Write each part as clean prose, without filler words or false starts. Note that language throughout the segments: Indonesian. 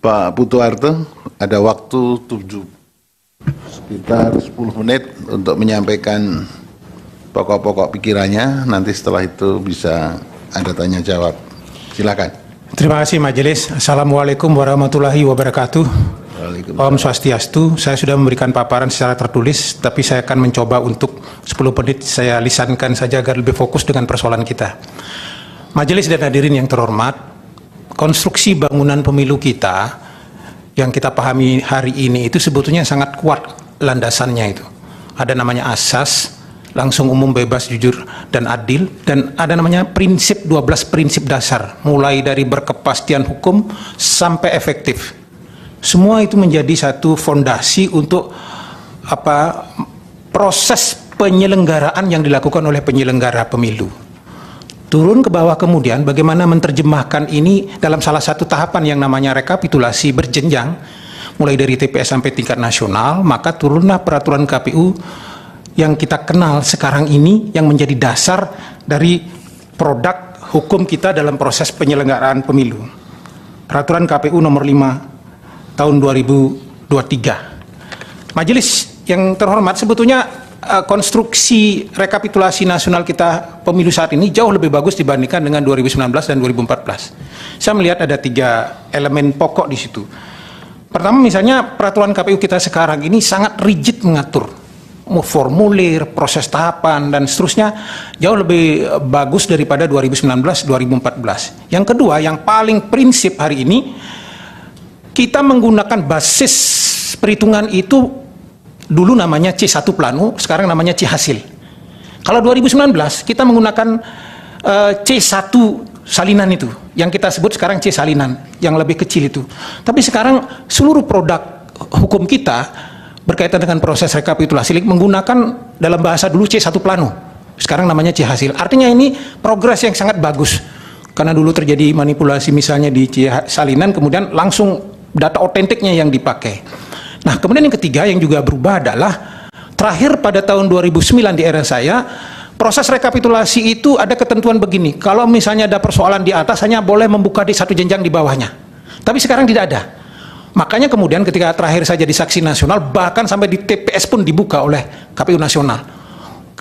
Pak Putuarto, ada waktu sekitar 10 menit untuk menyampaikan pokok-pokok pikirannya. Nanti setelah itu bisa ada tanya jawab. Silakan. Terima kasih Majelis. Assalamualaikum warahmatullahi wabarakatuh. Om Swastiastu. Saya sudah memberikan paparan secara tertulis, tapi saya akan mencoba untuk 10 menit saya lisankan saja agar lebih fokus dengan persoalan kita. Majelis dan hadirin yang terhormat, konstruksi bangunan pemilu kita yang kita pahami hari ini itu sebetulnya sangat kuat landasannya itu. Ada namanya asas, langsung umum bebas jujur dan adil, dan ada namanya prinsip 12 prinsip dasar, mulai dari berkepastian hukum sampai efektif. Semua itu menjadi satu fondasi untuk proses penyelenggaraan yang dilakukan oleh penyelenggara pemilu. Turun ke bawah kemudian bagaimana menerjemahkan ini dalam salah satu tahapan yang namanya rekapitulasi berjenjang, mulai dari TPS sampai tingkat nasional, maka turunlah peraturan KPU yang kita kenal sekarang ini yang menjadi dasar dari produk hukum kita dalam proses penyelenggaraan pemilu. Peraturan KPU nomor 5 tahun 2023. Majelis yang terhormat, sebetulnya konstruksi rekapitulasi nasional kita pemilu saat ini jauh lebih bagus dibandingkan dengan 2019 dan 2014. Saya melihat ada 3 elemen pokok di situ. Pertama, misalnya peraturan KPU kita sekarang ini sangat rigid mengatur formulir, proses tahapan, dan seterusnya, jauh lebih bagus daripada 2019-2014. Yang kedua, yang paling prinsip hari ini, kita menggunakan basis perhitungan itu dulu namanya C1 plano, sekarang namanya C hasil. Kalau 2019 kita menggunakan C1 salinan itu, yang kita sebut sekarang C salinan, yang lebih kecil itu. Tapi sekarang seluruh produk hukum kita berkaitan dengan proses rekapitulasi menggunakan dalam bahasa dulu C1 plano, sekarang namanya C hasil. Artinya ini progres yang sangat bagus, karena dulu terjadi manipulasi misalnya di C salinan, kemudian langsung data otentiknya yang dipakai. Nah, kemudian yang ketiga yang juga berubah adalah terakhir pada tahun 2009 di era saya, proses rekapitulasi itu ada ketentuan begini, kalau misalnya ada persoalan di atas hanya boleh membuka di satu jenjang di bawahnya, tapi sekarang tidak ada. Makanya kemudian ketika terakhir saya jadi saksi nasional, bahkan sampai di TPS pun dibuka oleh KPU nasional,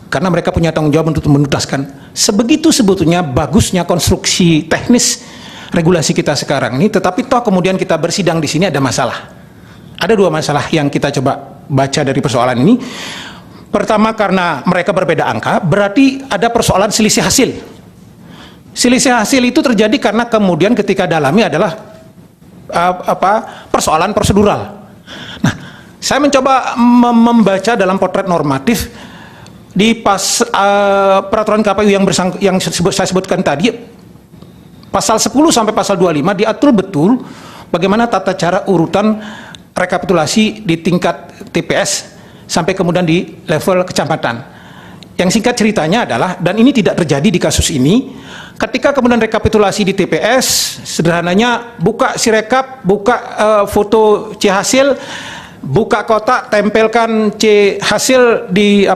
karena mereka punya tanggung jawab untuk menuntaskan. Sebegitu sebetulnya bagusnya konstruksi teknis regulasi kita sekarang ini, tetapi toh kemudian kita bersidang di sini ada masalah. Ada 2 masalah yang kita coba baca dari persoalan ini. Pertama, karena mereka berbeda angka, berarti ada persoalan selisih hasil. Selisih hasil itu terjadi karena kemudian ketika dalami adalah persoalan prosedural. Nah, saya mencoba membaca dalam potret normatif di peraturan KPU yang saya sebutkan tadi, pasal 10 sampai pasal 25 diatur betul bagaimana tata cara urutan rekapitulasi di tingkat TPS sampai kemudian di level kecamatan. Yang singkat ceritanya adalah, dan ini tidak terjadi di kasus ini, ketika kemudian rekapitulasi di TPS, sederhananya buka sirekap, buka foto C hasil, buka kotak, tempelkan C hasil di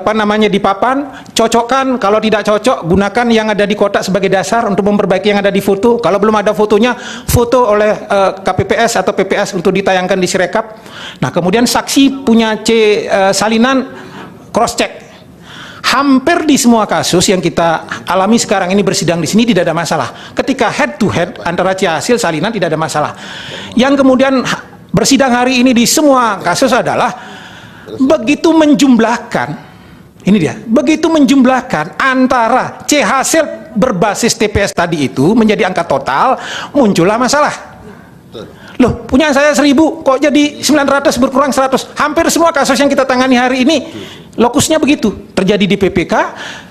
di papan, cocokkan. Kalau tidak cocok, gunakan yang ada di kotak sebagai dasar untuk memperbaiki yang ada di foto. Kalau belum ada fotonya, foto oleh KPPS atau PPS untuk ditayangkan di sirekap. Nah, kemudian saksi punya C salinan, cross check. Hampir di semua kasus yang kita alami sekarang ini bersidang di sini tidak ada masalah. Ketika head to head antara C hasil salinan tidak ada masalah. Yang kemudian bersidang hari ini di semua kasus adalah begitu menjumlahkan, ini dia, begitu menjumlahkan antara C hasil berbasis TPS tadi itu menjadi angka total, muncullah masalah. Loh, punya saya 1000 kok jadi 900 berkurang 100. Hampir semua kasus yang kita tangani hari ini lokusnya begitu, terjadi di PPK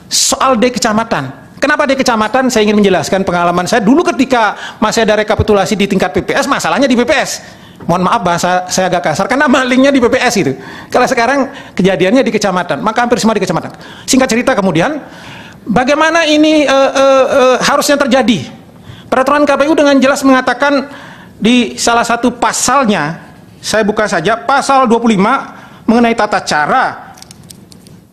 soal D kecamatan. Kenapa di kecamatan? Saya ingin menjelaskan pengalaman saya dulu ketika masih ada rekapitulasi di tingkat PPS, masalahnya di PPS. Mohon maaf bahasa saya agak kasar, karena malingnya di PPS itu. Kalau sekarang kejadiannya di kecamatan, maka hampir semua di kecamatan. Singkat cerita kemudian, bagaimana ini harusnya terjadi? Peraturan KPU dengan jelas mengatakan di salah satu pasalnya, saya buka saja, pasal 25 mengenai tata cara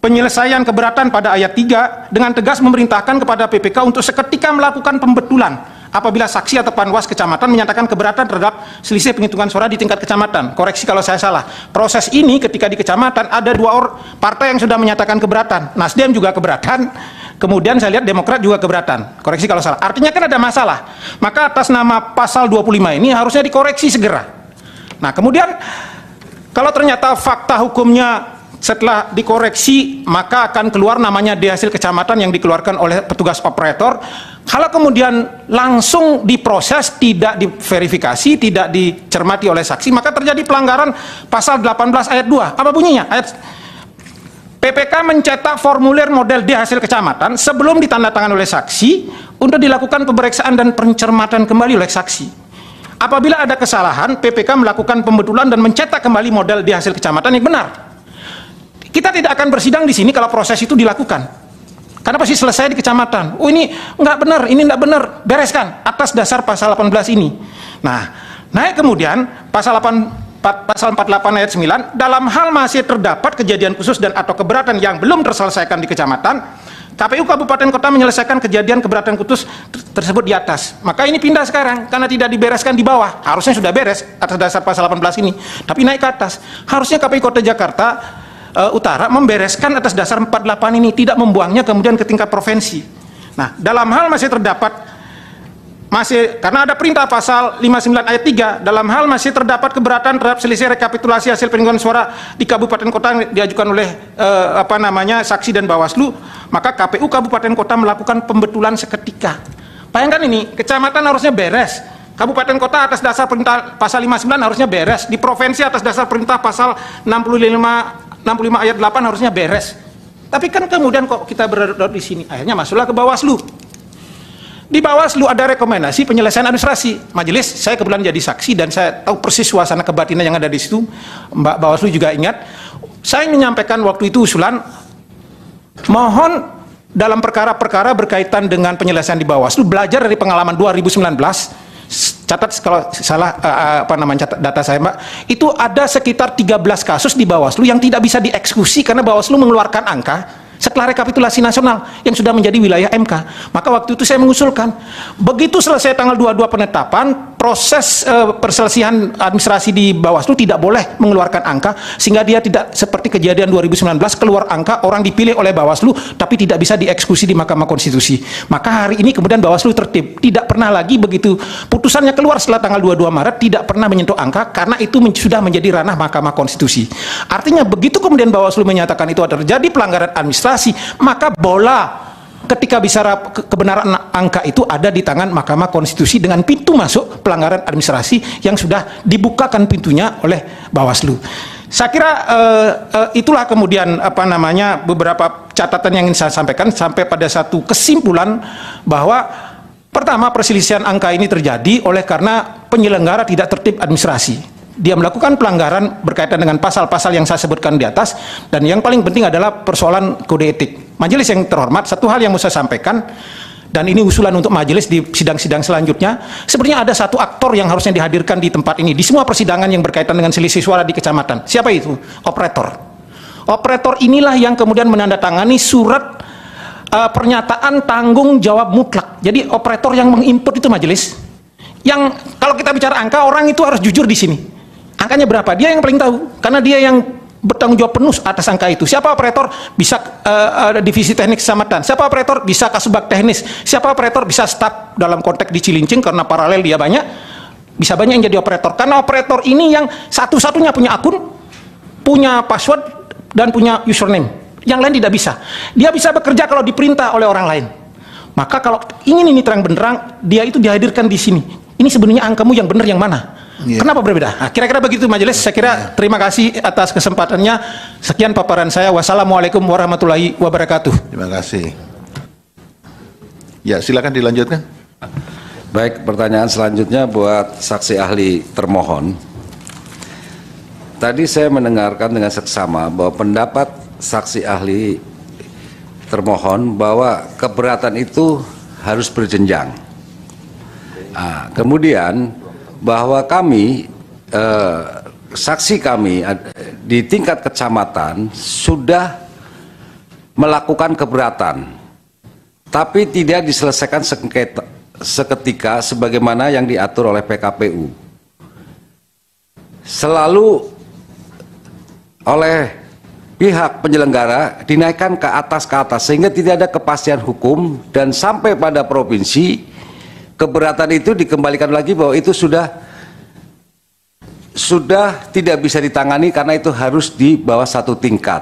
penyelesaian keberatan pada ayat 3 dengan tegas memerintahkan kepada PPK untuk seketika melakukan pembetulan apabila saksi atau panwas kecamatan menyatakan keberatan terhadap selisih penghitungan suara di tingkat kecamatan. Koreksi kalau saya salah. Proses ini ketika di kecamatan ada dua partai yang sudah menyatakan keberatan. Nasdem juga keberatan, kemudian saya lihat Demokrat juga keberatan. Koreksi kalau salah. Artinya kan ada masalah. Maka atas nama pasal 25 ini harusnya dikoreksi segera. Nah, kemudian kalau ternyata fakta hukumnya setelah dikoreksi maka akan keluar namanya di hasil kecamatan yang dikeluarkan oleh petugas operator. Kalau kemudian langsung diproses, tidak diverifikasi, tidak dicermati oleh saksi, maka terjadi pelanggaran pasal 18 ayat 2. Apa bunyinya? PPK mencetak formulir model D hasil kecamatan sebelum ditandatangani oleh saksi untuk dilakukan pemeriksaan dan pencermatan kembali oleh saksi. Apabila ada kesalahan, PPK melakukan pembetulan dan mencetak kembali model D hasil kecamatan yang benar. Kita tidak akan bersidang di sini kalau proses itu dilakukan. Karena pasti selesai di kecamatan. Oh, ini nggak benar, ini nggak benar, bereskan atas dasar pasal 18 ini. Nah, naik kemudian pasal 48 ayat 9, dalam hal masih terdapat kejadian khusus dan atau keberatan yang belum terselesaikan di kecamatan, KPU Kabupaten Kota menyelesaikan kejadian keberatan khusus tersebut di atas. Maka ini pindah sekarang karena tidak dibereskan di bawah. Harusnya sudah beres atas dasar pasal 18 ini, tapi naik ke atas. Harusnya KPU Kota Jakarta Utara membereskan atas dasar 48 ini, tidak membuangnya kemudian ke tingkat provinsi. Nah, dalam hal masih terdapat karena ada perintah pasal 59 ayat 3, dalam hal masih terdapat keberatan terhadap selisih rekapitulasi hasil penghitungan suara di kabupaten kota yang diajukan oleh saksi dan Bawaslu, maka KPU Kabupaten Kota melakukan pembetulan seketika. Bayangkan ini, kecamatan harusnya beres, kabupaten kota atas dasar perintah pasal 59 harusnya beres, di provinsi atas dasar perintah pasal 65 ayat 8 harusnya beres. Tapi kan kemudian kok kita berada di sini, akhirnya masuklah ke Bawaslu. Di Bawaslu ada rekomendasi penyelesaian administrasi. Majelis, saya kebetulan jadi saksi dan saya tahu persis suasana kebatinan yang ada di situ. Mbak Bawaslu juga ingat. Saya menyampaikan waktu itu usulan, mohon dalam perkara-perkara berkaitan dengan penyelesaian di Bawaslu belajar dari pengalaman 2019. Catat kalau salah catat data saya, Mbak, itu ada sekitar 13 kasus di Bawaslu yang tidak bisa dieksekusi karena Bawaslu mengeluarkan angka setelah rekapitulasi nasional yang sudah menjadi wilayah MK. Maka waktu itu saya mengusulkan, begitu selesai tanggal 22 penetapan, proses perselisihan administrasi di Bawaslu tidak boleh mengeluarkan angka, sehingga dia tidak seperti kejadian 2019, keluar angka, orang dipilih oleh Bawaslu, tapi tidak bisa dieksekusi di Mahkamah Konstitusi. Maka hari ini kemudian Bawaslu tertib, tidak pernah lagi begitu putusannya keluar setelah tanggal 22 Maret, tidak pernah menyentuh angka, karena itu sudah menjadi ranah Mahkamah Konstitusi. Artinya begitu kemudian Bawaslu menyatakan itu ada terjadi pelanggaran administrasi, maka bola ketika bicara kebenaran angka itu ada di tangan Mahkamah Konstitusi dengan pintu masuk pelanggaran administrasi yang sudah dibukakan pintunya oleh Bawaslu. Saya kira itulah kemudian beberapa catatan yang ingin saya sampaikan sampai pada satu kesimpulan bahwa pertama, perselisihan angka ini terjadi oleh karena penyelenggara tidak tertib administrasi. Dia melakukan pelanggaran berkaitan dengan pasal-pasal yang saya sebutkan di atas, dan yang paling penting adalah persoalan kode etik. Majelis yang terhormat, satu hal yang mau saya sampaikan, dan ini usulan untuk majelis di sidang-sidang selanjutnya, sebenarnya ada satu aktor yang harusnya dihadirkan di tempat ini, di semua persidangan yang berkaitan dengan selisih suara di kecamatan. Siapa itu? Operator. Operator inilah yang kemudian menandatangani surat pernyataan tanggung jawab mutlak. Jadi operator yang menginput itu majelis. Yang kalau kita bicara angka, orang itu harus jujur di sini. Angkanya berapa? Dia yang paling tahu, karena dia yang bertanggung jawab penuh atas angka itu. Siapa operator? Bisa divisi teknik kecamatan. Siapa operator? Bisa kasubag teknis. Siapa operator? Bisa staf dalam konteks di Cilincing karena paralel dia banyak. Bisa banyak yang jadi operator. Karena operator ini yang satu-satunya punya akun, punya password, dan punya username. Yang lain tidak bisa. Dia bisa bekerja kalau diperintah oleh orang lain. Maka kalau ingin ini terang benderang, dia itu dihadirkan di sini. Ini sebenarnya angkamu yang benar yang mana? Kenapa berbeda? Nah, kira-kira begitu majelis. Saya kira terima kasih atas kesempatannya. Sekian paparan saya. Wassalamualaikum warahmatullahi wabarakatuh. Terima kasih. Ya, silakan dilanjutkan. Baik, pertanyaan selanjutnya buat saksi ahli termohon. Tadi saya mendengarkan dengan seksama bahwa pendapat saksi ahli termohon bahwa keberatan itu harus berjenjang. Nah, kemudian bahwa kami, saksi kami di tingkat kecamatan sudah melakukan keberatan, tapi tidak diselesaikan seketika sebagaimana yang diatur oleh PKPU. Selalu oleh pihak penyelenggara dinaikkan ke atas sehingga tidak ada kepastian hukum, dan sampai pada provinsi keberatan itu dikembalikan lagi bahwa itu sudah tidak bisa ditangani karena itu harus di bawah satu tingkat.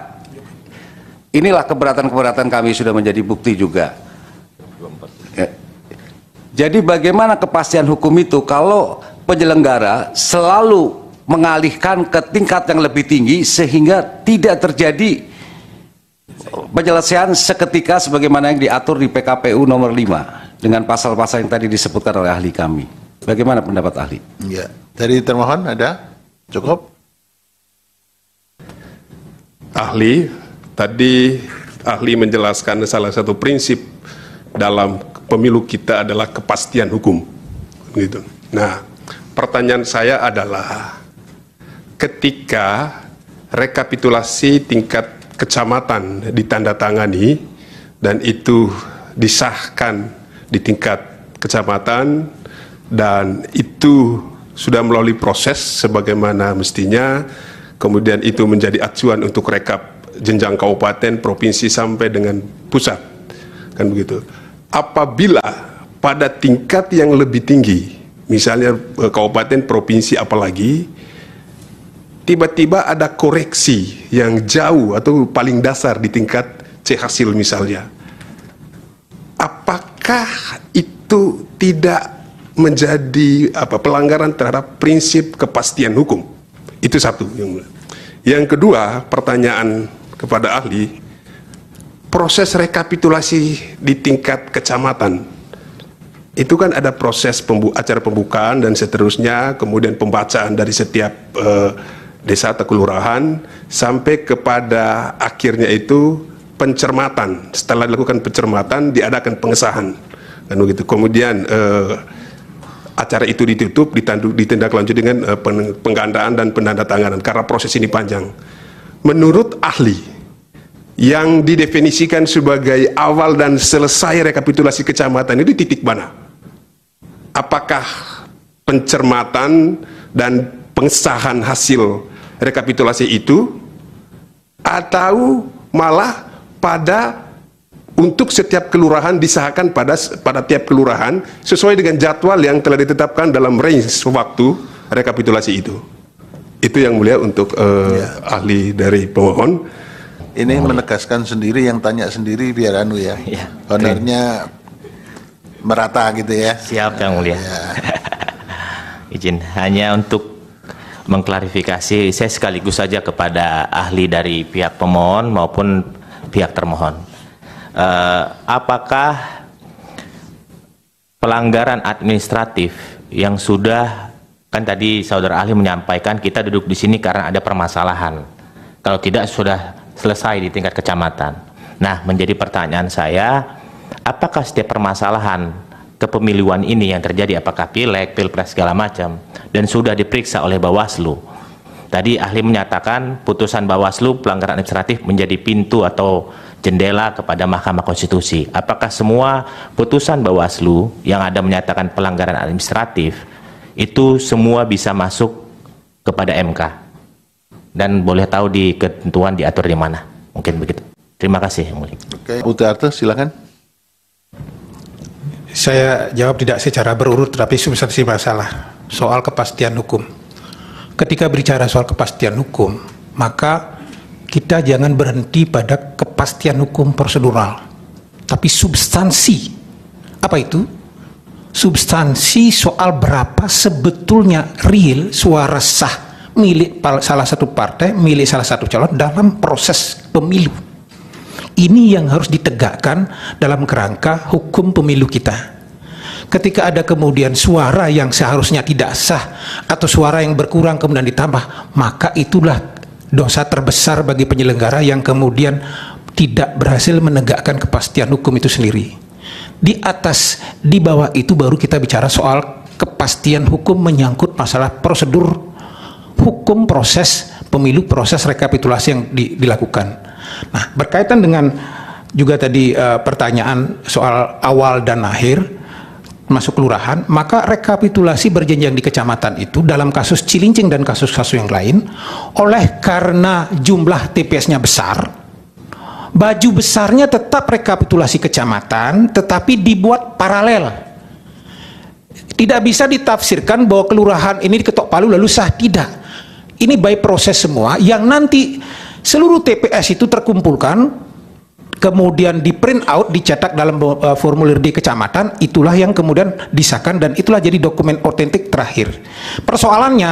Inilah keberatan-keberatan kami sudah menjadi bukti juga. Jadi bagaimana kepastian hukum itu kalau penyelenggara selalu mengalihkan ke tingkat yang lebih tinggi sehingga tidak terjadi penyelesaian seketika sebagaimana yang diatur di PKPU nomor 5 dengan pasal-pasal yang tadi disebutkan oleh ahli kami. Bagaimana pendapat ahli? Ya, dari termohon ada? Cukup? Ahli, tadi ahli menjelaskan salah satu prinsip dalam pemilu kita adalah kepastian hukum. Gitu. Nah, pertanyaan saya adalah ketika rekapitulasi tingkat kecamatan ditandatangani dan itu disahkan di tingkat kecamatan dan itu sudah melalui proses sebagaimana mestinya, kemudian itu menjadi acuan untuk rekap jenjang kabupaten, provinsi sampai dengan pusat, kan begitu. Apabila pada tingkat yang lebih tinggi, misalnya kabupaten, provinsi apalagi, tiba-tiba ada koreksi yang jauh atau paling dasar di tingkat C hasil misalnya, apakah itu tidak menjadi pelanggaran terhadap prinsip kepastian hukum? Itu satu. Yang kedua, pertanyaan kepada ahli, proses rekapitulasi di tingkat kecamatan itu kan ada proses acara pembukaan dan seterusnya, kemudian pembacaan dari setiap desa atau kelurahan sampai kepada akhirnya itu pencermatan. Setelah dilakukan pencermatan diadakan pengesahan, kan begitu. Kemudian acara itu ditutup, ditindaklanjuti dengan penggandaan dan penandatanganan karena proses ini panjang. Menurut ahli, yang didefinisikan sebagai awal dan selesai rekapitulasi kecamatan itu titik mana? Apakah pencermatan dan pengesahan hasil rekapitulasi itu, atau malah pada untuk setiap kelurahan disahkan pada tiap kelurahan sesuai dengan jadwal yang telah ditetapkan dalam range waktu rekapitulasi itu? Itu yang mulia untuk ahli dari pemohon. Ini menegaskan sendiri, yang tanya sendiri biar anu ya, honornya merata gitu ya. Siap yang mulia. Izin hanya untuk mengklarifikasi, saya sekaligus saja kepada ahli dari pihak pemohon maupun pihak termohon. Apakah pelanggaran administratif yang sudah, kan tadi saudara ahli menyampaikan kita duduk di sini karena ada permasalahan, kalau tidak sudah selesai di tingkat kecamatan. Nah, menjadi pertanyaan saya, apakah setiap permasalahan kepemiluan ini yang terjadi, apakah pileg, pilpres segala macam, dan sudah diperiksa oleh Bawaslu? Tadi ahli menyatakan putusan Bawaslu pelanggaran administratif menjadi pintu atau jendela kepada Mahkamah Konstitusi. Apakah semua putusan Bawaslu yang ada menyatakan pelanggaran administratif itu semua bisa masuk kepada MK? Dan boleh tahu di ketentuan diatur di mana? Mungkin begitu. Terima kasih, Yang Mulia. Oke, Utarto silakan. Saya jawab tidak secara berurut, tapi substansi masalah soal kepastian hukum. Ketika bicara soal kepastian hukum, maka kita jangan berhenti pada kepastian hukum prosedural, tapi substansi. Apa itu? Substansi soal berapa sebetulnya real suara sah milik salah satu partai, milik salah satu calon dalam proses pemilu. Ini yang harus ditegakkan dalam kerangka hukum pemilu kita. Ketika ada kemudian suara yang seharusnya tidak sah atau suara yang berkurang kemudian ditambah, maka itulah dosa terbesar bagi penyelenggara yang kemudian tidak berhasil menegakkan kepastian hukum itu sendiri. Di bawah itu baru kita bicara soal kepastian hukum menyangkut masalah prosedur hukum proses pemilu, proses rekapitulasi yang dilakukan. Nah, berkaitan dengan juga tadi pertanyaan soal awal dan akhir, masuk kelurahan, maka rekapitulasi berjenjang di kecamatan itu dalam kasus Cilincing dan kasus-kasus yang lain, oleh karena jumlah TPS-nya besar, baju besarnya tetap rekapitulasi kecamatan, tetapi dibuat paralel. Tidak bisa ditafsirkan bahwa kelurahan ini diketok palu lalu sah, tidak. Ini by proses semua yang nanti seluruh TPS itu terkumpulkan, kemudian di print out, dicetak dalam formulir di kecamatan, itulah yang kemudian disahkan dan itulah jadi dokumen otentik terakhir. Persoalannya,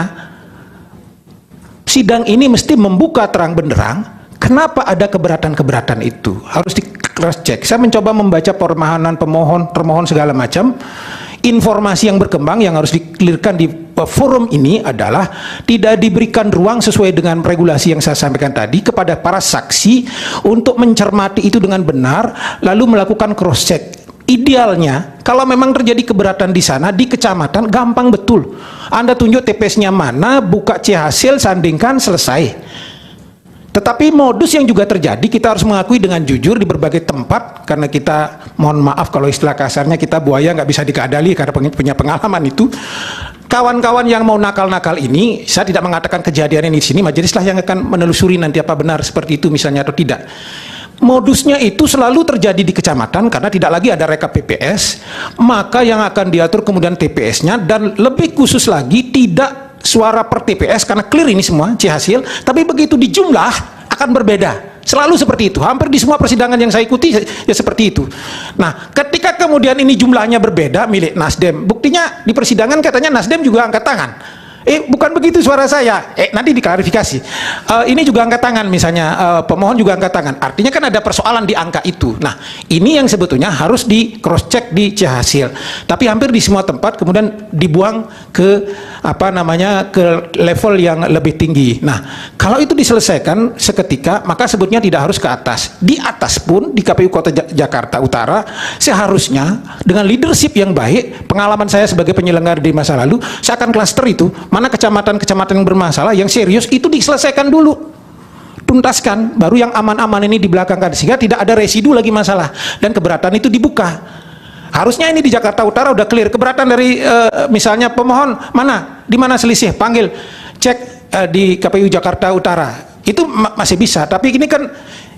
sidang ini mesti membuka terang benderang kenapa ada keberatan-keberatan itu. Harus di cross check. Saya mencoba membaca permohonan pemohon, termohon segala macam. Informasi yang berkembang yang harus dikelirkan di forum ini adalah tidak diberikan ruang sesuai dengan regulasi yang saya sampaikan tadi kepada para saksi untuk mencermati itu dengan benar lalu melakukan cross check. Idealnya kalau memang terjadi keberatan di sana di kecamatan gampang betul. Anda tunjuk TPS-nya mana, buka C hasil, sandingkan, selesai. Tetapi modus yang juga terjadi, kita harus mengakui dengan jujur di berbagai tempat, karena kita, mohon maaf kalau istilah kasarnya, kita buaya nggak bisa dikadali karena punya pengalaman itu. Kawan-kawan yang mau nakal-nakal ini, saya tidak mengatakan kejadian ini di sini, majelislah yang akan menelusuri nanti apa benar seperti itu misalnya atau tidak. Modusnya itu selalu terjadi di kecamatan karena tidak lagi ada rekap PPS, maka yang akan diatur kemudian TPS-nya, dan lebih khusus lagi tidak suara per TPS karena clear ini semua C hasil, tapi begitu dijumlah akan berbeda. Selalu seperti itu. Hampir di semua persidangan yang saya ikuti ya seperti itu. Nah, ketika kemudian ini jumlahnya berbeda milik Nasdem, buktinya di persidangan katanya Nasdem juga angkat tangan. Bukan begitu suara saya. Nanti diklarifikasi. Ini juga angkat tangan misalnya, pemohon juga angkat tangan. Artinya kan ada persoalan di angka itu. Nah, ini yang sebetulnya harus di cross check di C hasil. Tapi hampir di semua tempat kemudian dibuang ke ke level yang lebih tinggi. Nah, kalau itu diselesaikan seketika, maka sebetulnya tidak harus ke atas. Di atas pun di KPU Kota Jakarta Utara seharusnya dengan leadership yang baik, pengalaman saya sebagai penyelenggara di masa lalu, saya akan klaster itu. Mana kecamatan-kecamatan yang bermasalah, yang serius, itu diselesaikan dulu, tuntaskan, baru yang aman-aman ini dibelakangkan sehingga tidak ada residu lagi masalah dan keberatan itu dibuka. Harusnya ini di Jakarta Utara udah clear. Keberatan dari misalnya pemohon mana, di mana selisih, panggil, cek di KPU Jakarta Utara, itu masih bisa. Tapi ini kan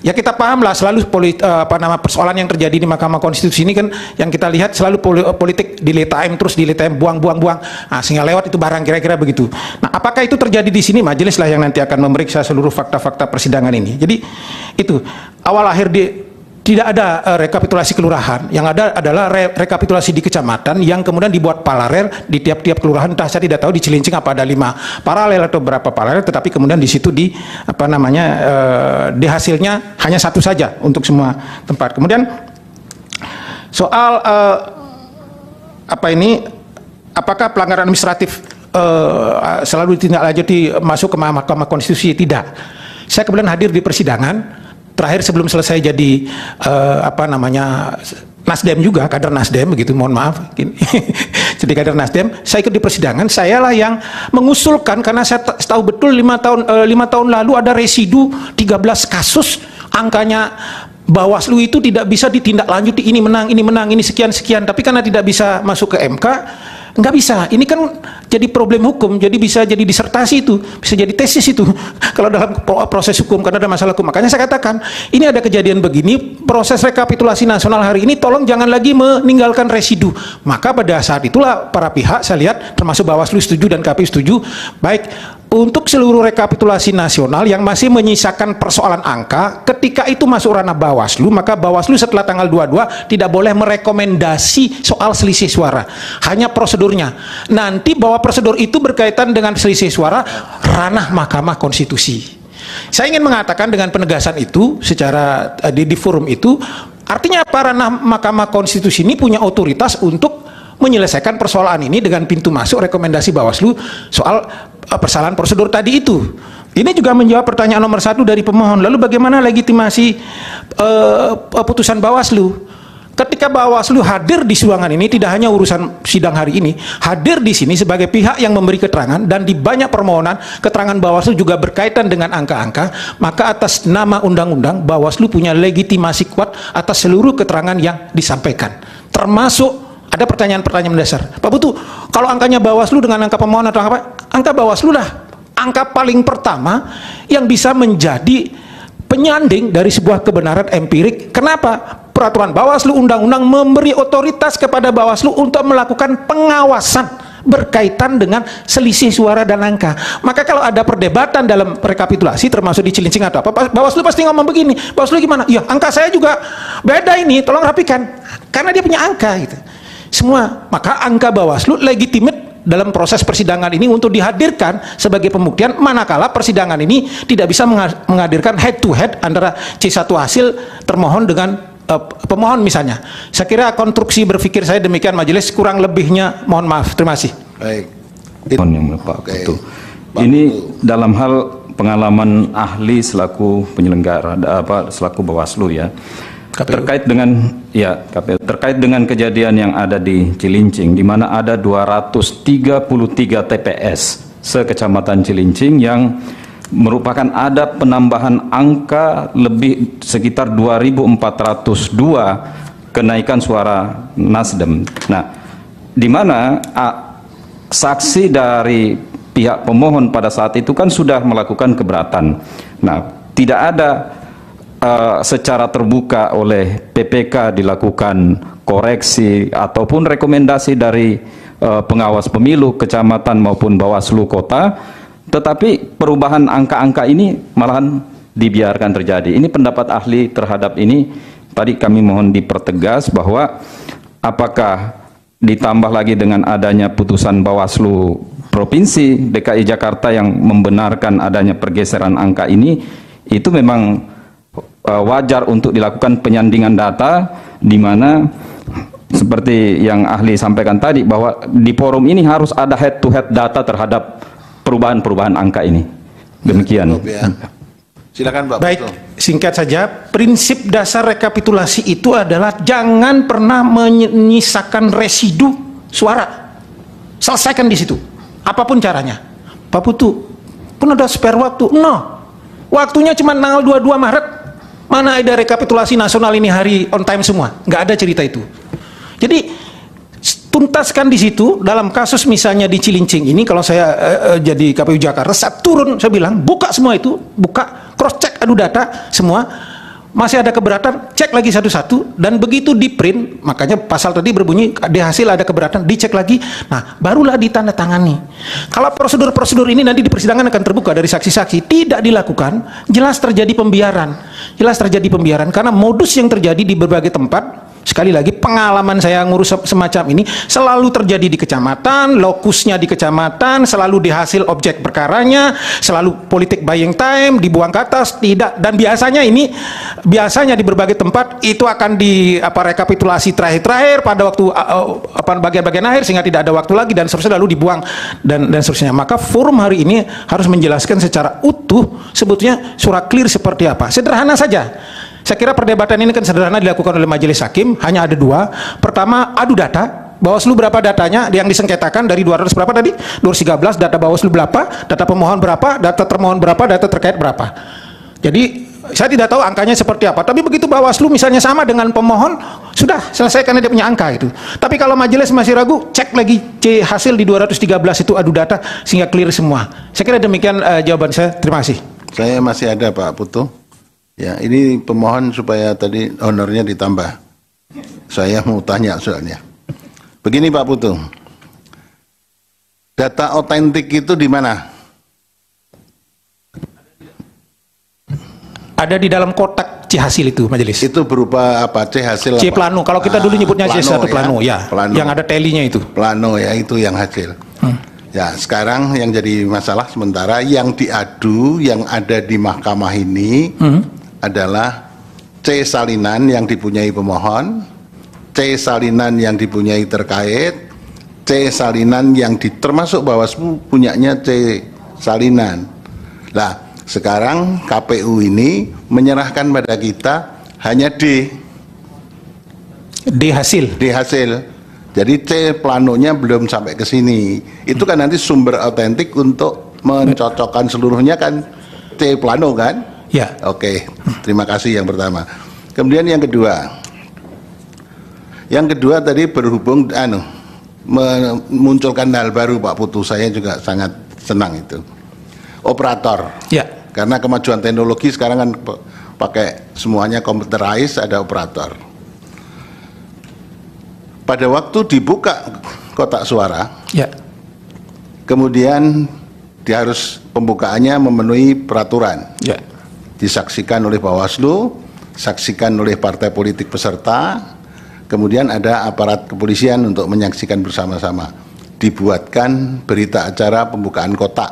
ya kita paham lah, selalu persoalan yang terjadi di Mahkamah Konstitusi ini kan yang kita lihat selalu politik delay time, terus delay time, buang, nah, sehingga lewat itu barang, kira-kira begitu. Nah, apakah itu terjadi di sini? Majelis lah yang nanti akan memeriksa seluruh fakta-fakta persidangan ini. Jadi itu awal akhir tidak ada rekapitulasi kelurahan, yang ada adalah rekapitulasi di kecamatan yang kemudian dibuat paralel di tiap-tiap kelurahan. Entah saya tidak tahu di Cilincing apa ada 5 paralel atau berapa paralel, tetapi kemudian di situ di di hasilnya hanya satu saja untuk semua tempat. Kemudian soal apakah pelanggaran administratif selalu ditindaklanjuti masuk ke Mahkamah Konstitusi? Tidak. Saya kemudian hadir di persidangan terakhir sebelum selesai jadi Nasdem juga, kader Nasdem begitu, mohon maaf jadi kader Nasdem, saya ikut di persidangan. Sayalah yang mengusulkan karena saya tahu betul 5 tahun lalu ada residu 13 kasus, angkanya Bawaslu itu tidak bisa ditindaklanjuti, ini menang, ini sekian, tapi karena tidak bisa masuk ke MK, nggak bisa. Ini kan jadi problem hukum, jadi bisa jadi disertasi itu, bisa jadi tesis itu kalau dalam proses hukum karena ada masalah hukum. Makanya saya katakan ini ada kejadian begini, proses rekapitulasi nasional hari ini tolong jangan lagi meninggalkan residu. Maka pada saat itulah para pihak saya lihat termasuk Bawaslu setuju dan KPU setuju, baik untuk seluruh rekapitulasi nasional yang masih menyisakan persoalan angka, ketika itu masuk ranah Bawaslu, maka Bawaslu setelah tanggal 22 tidak boleh merekomendasi soal selisih suara, hanya prosedurnya. Nanti bahwa prosedur itu berkaitan dengan selisih suara, ranah Mahkamah Konstitusi. Saya ingin mengatakan dengan penegasan itu secara di forum itu, artinya apa? Ranah Mahkamah Konstitusi ini punya otoritas untuk menyelesaikan persoalan ini dengan pintu masuk rekomendasi Bawaslu soal persalahan prosedur tadi itu. Ini juga menjawab pertanyaan nomor 1 dari pemohon. Lalu bagaimana legitimasi putusan Bawaslu? Ketika Bawaslu hadir di ruangan ini, tidak hanya urusan sidang hari ini, hadir di sini sebagai pihak yang memberi keterangan, dan di banyak permohonan keterangan Bawaslu juga berkaitan dengan angka-angka, maka atas nama undang-undang Bawaslu punya legitimasi kuat atas seluruh keterangan yang disampaikan, termasuk ada pertanyaan-pertanyaan mendasar. Pak Putu, kalau angkanya Bawaslu dengan angka pemohon atau apa? Angka Bawaslu lah angka paling pertama yang bisa menjadi penyanding dari sebuah kebenaran empirik. Kenapa? Peraturan Bawaslu, undang-undang memberi otoritas kepada Bawaslu untuk melakukan pengawasan berkaitan dengan selisih suara dan angka. Maka kalau ada perdebatan dalam rekapitulasi termasuk di Cilincing atau apa, Bawaslu pasti ngomong begini, Bawaslu gimana? Ya angka saya juga beda ini, tolong rapikan. Karena dia punya angka gitu. Semua, maka angka Bawaslu legitimate dalam proses persidangan ini untuk dihadirkan sebagai pembuktian, manakala persidangan ini tidak bisa menghadirkan head to head antara C1 hasil termohon dengan pemohon misalnya. Saya kira konstruksi berpikir saya demikian majelis, kurang lebihnya mohon maaf. Terima kasih. Baik. Pak Putu. Ini dalam hal pengalaman ahli selaku penyelenggara selaku Bawaslu ya. Terkait dengan kejadian yang ada di Cilincing, di mana ada 233 TPS se-Kecamatan Cilincing yang merupakan ada penambahan angka lebih sekitar 2.402 kenaikan suara Nasdem. Nah, di mana saksi dari pihak pemohon pada saat itu kan sudah melakukan keberatan. Nah, tidak ada secara terbuka oleh PPK dilakukan koreksi ataupun rekomendasi dari pengawas pemilu kecamatan maupun Bawaslu kota, tetapi perubahan angka-angka ini malahan dibiarkan terjadi. Ini pendapat ahli terhadap ini. Tadi kami mohon dipertegas bahwa apakah ditambah lagi dengan adanya putusan Bawaslu Provinsi DKI Jakarta yang membenarkan adanya pergeseran angka ini, itu memang wajar untuk dilakukan penyandingan data, di mana seperti yang ahli sampaikan tadi bahwa di forum ini harus ada head to head data terhadap perubahan-perubahan angka ini. Demikian. Silakan Pak. Baik, singkat saja, prinsip dasar rekapitulasi itu adalah jangan pernah menyisakan residu suara. Selesaikan di situ. Apapun caranya. Pak Putu, pun ada spare waktu? No. Waktunya cuma tanggal 22 Maret. Mana ada rekapitulasi nasional ini hari on time semua? Nggak ada cerita itu. Jadi tuntaskan di situ. Dalam kasus misalnya di Cilincing ini, kalau saya jadi KPU Jakarta, saya turun, saya bilang buka semua itu, buka, cross check, adu data semua. Masih ada keberatan, cek lagi satu-satu, dan begitu di print, makanya pasal tadi berbunyi di hasil ada keberatan, dicek lagi, nah barulah ditandatangani. Kalau prosedur-prosedur ini nanti di persidangan akan terbuka dari saksi-saksi, tidak dilakukan, jelas terjadi pembiaran. Jelas terjadi pembiaran karena modus yang terjadi di berbagai tempat. Sekali lagi, pengalaman saya ngurus semacam ini selalu terjadi di kecamatan, lokusnya di kecamatan, selalu di hasil objek perkaranya, selalu politik buying time, dibuang ke atas, tidak. Dan biasanya di berbagai tempat itu akan di rekapitulasi terakhir pada waktu bagian-bagian akhir, sehingga tidak ada waktu lagi dan seterusnya, lalu dibuang dan seterusnya. Maka forum hari ini harus menjelaskan secara utuh sebetulnya surat clear seperti apa. Sederhana saja. Saya kira perdebatan ini kan sederhana dilakukan oleh majelis hakim, hanya ada dua. Pertama, adu data. Bawaslu berapa datanya yang disengketakan dari 200 berapa tadi? 213, data Bawaslu berapa, data pemohon berapa, data termohon berapa, data terkait berapa. Jadi saya tidak tahu angkanya seperti apa, tapi begitu Bawaslu misalnya sama dengan pemohon, sudah selesai karena dia punya angka itu. Tapi kalau majelis masih ragu, cek lagi C hasil di 213 itu adu data sehingga clear semua. Saya kira demikian jawaban saya. Terima kasih. Saya masih ada Pak Putu. Ya, ini pemohon supaya tadi honornya ditambah. Saya mau tanya soalnya. Begini Pak Putu, data otentik itu di mana? Ada di dalam kotak C hasil itu majelis. Itu berupa apa? C hasil C apa? plano. Kalau kita dulu nyebutnya C1 plano, ya. Plano. Yang ada telinya itu. Plano ya, itu yang hasil. Ya, sekarang yang jadi masalah sementara yang diadu yang ada di mahkamah ini adalah C salinan yang dipunyai pemohon, C salinan yang dipunyai terkait, C salinan yang termasuk Bawaslu punyanya C salinan. Nah, sekarang KPU ini menyerahkan pada kita hanya D hasil. D hasil. Jadi C planonya belum sampai ke sini. Itu kan nanti sumber otentik untuk mencocokkan seluruhnya kan C plano kan? Ya. Oke, terima kasih yang pertama. Kemudian yang kedua, Yang kedua tadi berhubung memunculkan hal baru Pak Putu, saya juga sangat senang itu. Operator. Ya. Karena kemajuan teknologi sekarang kan pakai semuanya computerized, ada operator. Pada waktu dibuka kotak suara, Ya. kemudian dia harus pembukaannya memenuhi peraturan. Ya. Disaksikan oleh Bawaslu, saksikan oleh partai politik peserta, kemudian ada aparat kepolisian untuk menyaksikan bersama-sama. Dibuatkan berita acara pembukaan kotak,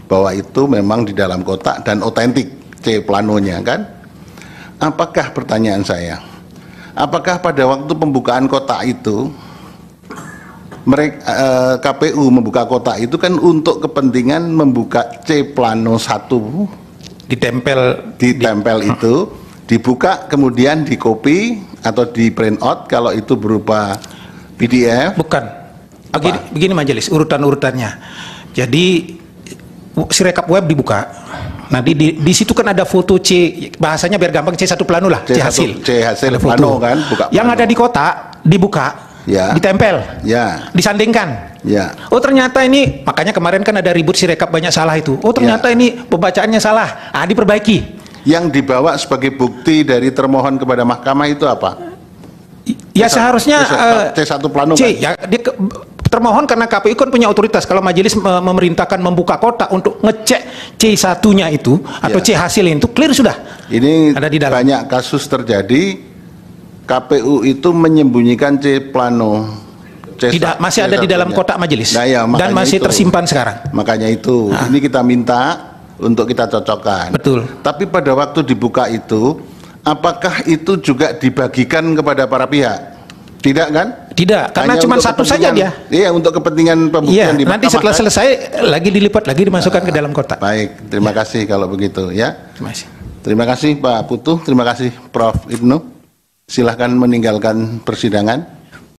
bahwa itu memang di dalam kotak dan otentik C planonya kan. Apakah, pertanyaan saya, apakah pada waktu pembukaan kotak itu KPU membuka kotak itu kan untuk kepentingan membuka C plano 1 ditempel itu, dibuka kemudian di copy atau di print out kalau itu berupa PDF? Bukan. Begini majelis, urutan-urutannya. Jadi Sirekap web dibuka. Nah di situ kan ada foto C, bahasanya biar gampang C1 plano lah, C hasil. C hasil Ada plano kan, buka Yang plano. ada di kotak dibuka, Ya. ditempel, Ya. disandingkan. Ya. Oh ternyata ini, makanya kemarin kan ada ribut Sirekap banyak salah itu. Oh ternyata ini pembacaannya salah, diperbaiki. Yang dibawa sebagai bukti dari termohon kepada mahkamah itu apa? Ya seharusnya C1 plano C, kan? ya termohon karena KPU kan punya otoritas. Kalau majelis memerintahkan membuka kotak untuk ngecek C1-nya itu atau C hasil itu clear sudah. Ini ada di dalam. banyak kasus terjadi, KPU itu menyembunyikan C plano. Tidak, masih ada di dalam kotak majelis. Nah, ya, dan masih tersimpan sekarang. Makanya itu, ini kita minta untuk kita cocokkan. Betul. Tapi pada waktu dibuka itu, apakah itu juga dibagikan kepada para pihak? Tidak kan? Tidak, karena Hanya cuma untuk satu saja dia. Iya, untuk kepentingan pembuktian Iya, di nanti mahkamah, setelah kan? selesai lagi dilipat lagi dimasukkan ke dalam kotak. Baik, terima kasih kalau begitu ya. Terima kasih. Terima kasih Pak Putu, terima kasih Prof. Ibnu. Silahkan meninggalkan persidangan.